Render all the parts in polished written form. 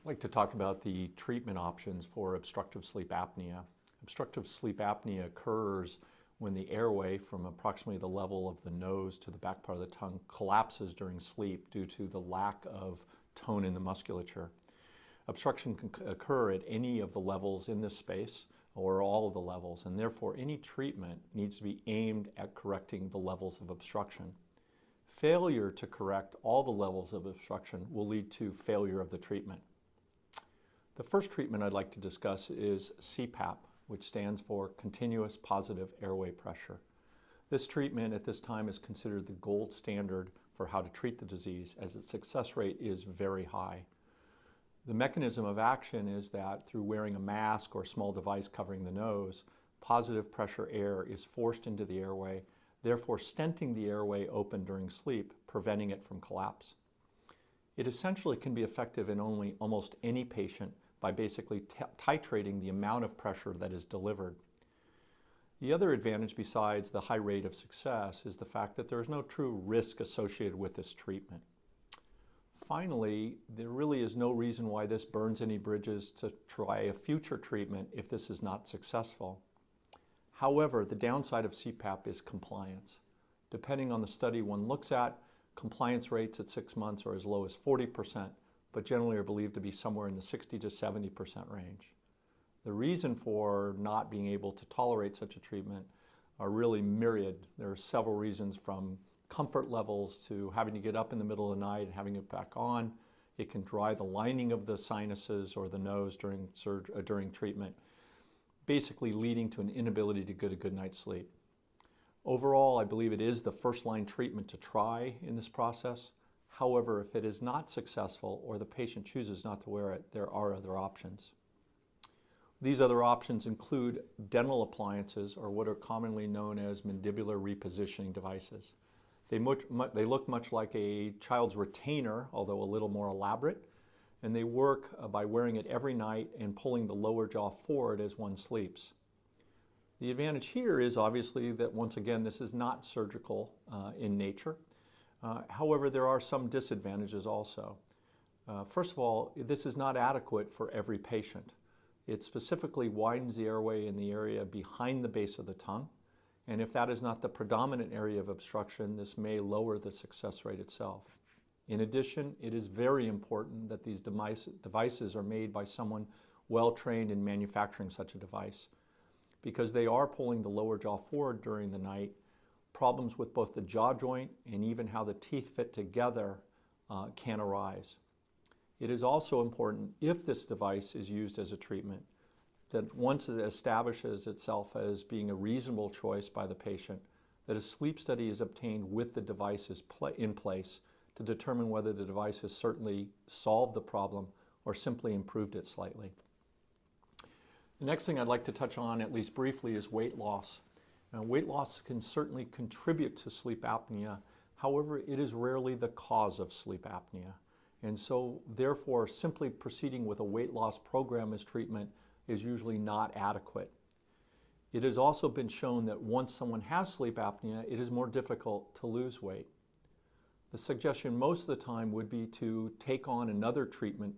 like to talk about the treatment options for obstructive sleep apnea. Obstructive sleep apnea occurs when the airway from approximately the level of the nose to the back part of the tongue collapses during sleep due to the lack of tone in the musculature. Obstruction can occur at any of the levels in this space or all of the levels, and therefore any treatment needs to be aimed at correcting the levels of obstruction. Failure to correct all the levels of obstruction will lead to failure of the treatment. The first treatment I'd like to discuss is CPAP, which stands for Continuous Positive Airway Pressure. This treatment at this time is considered the gold standard for how to treat the disease, as its success rate is very high. The mechanism of action is that through wearing a mask or small device covering the nose, positive pressure air is forced into the airway, therefore stenting the airway open during sleep, preventing it from collapse. It essentially can be effective in almost any patient by basically titrating the amount of pressure that is delivered. The other advantage besides the high rate of success is the fact that there is no true risk associated with this treatment. Finally, there really is no reason why this burns any bridges to try a future treatment if this is not successful. However, the downside of CPAP is compliance. Depending on the study one looks at, compliance rates at 6 months are as low as 40%, but generally are believed to be somewhere in the 60 to 70% range. The reason for not being able to tolerate such a treatment are really myriad. There are several reasons, from comfort levels to having to get up in the middle of the night and having it back on. It can dry the lining of the sinuses or the nose during treatment, basically leading to an inability to get a good night's sleep. Overall, I believe it is the first-line treatment to try in this process. However, if it is not successful or the patient chooses not to wear it, there are other options. These other options include dental appliances, or what are commonly known as mandibular repositioning devices. They look much like a child's retainer, although a little more elaborate, and they work by wearing it every night and pulling the lower jaw forward as one sleeps. The advantage here is obviously that, once again, this is not surgical in nature. However, there are some disadvantages also. First of all, this is not adequate for every patient. It specifically widens the airway in the area behind the base of the tongue, and if that is not the predominant area of obstruction, this may lower the success rate itself. In addition, it is very important that these devices are made by someone well trained in manufacturing such a device, because they are pulling the lower jaw forward during the night. Problems with both the jaw joint and even how the teeth fit together can arise. It is also important, if this device is used as a treatment, that once it establishes itself as being a reasonable choice by the patient, that a sleep study is obtained with the devices in place to determine whether the device has certainly solved the problem or simply improved it slightly. The next thing I'd like to touch on, at least briefly, is weight loss. Now, weight loss can certainly contribute to sleep apnea. However, it is rarely the cause of sleep apnea. And so, therefore, simply proceeding with a weight loss program as treatment is usually not adequate. It has also been shown that once someone has sleep apnea, it is more difficult to lose weight. The suggestion most of the time would be to take on another treatment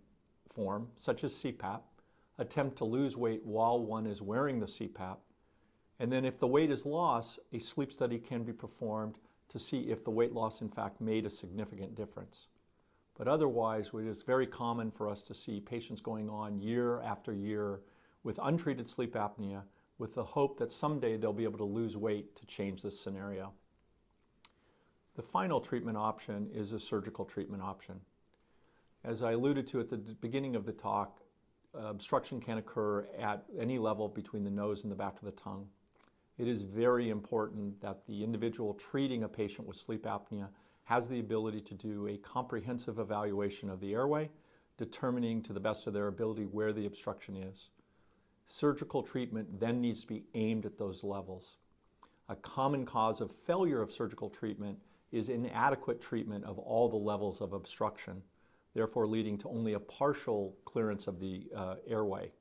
form, such as CPAP, attempt to lose weight while one is wearing the CPAP, and then if the weight is lost, a sleep study can be performed to see if the weight loss in fact made a significant difference. But otherwise, it is very common for us to see patients going on year after year with untreated sleep apnea with the hope that someday they'll be able to lose weight to change this scenario. The final treatment option is a surgical treatment option. As I alluded to at the beginning of the talk, obstruction can occur at any level between the nose and the back of the tongue. It is very important that the individual treating a patient with sleep apnea has the ability to do a comprehensive evaluation of the airway, determining to the best of their ability where the obstruction is. Surgical treatment then needs to be aimed at those levels. A common cause of failure of surgical treatment is inadequate treatment of all the levels of obstruction, therefore leading to only a partial clearance of the airway.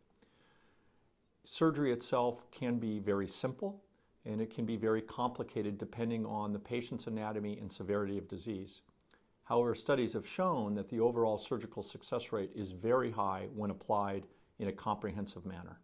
Surgery itself can be very simple, and it can be very complicated depending on the patient's anatomy and severity of disease. However, studies have shown that the overall surgical success rate is very high when applied in a comprehensive manner.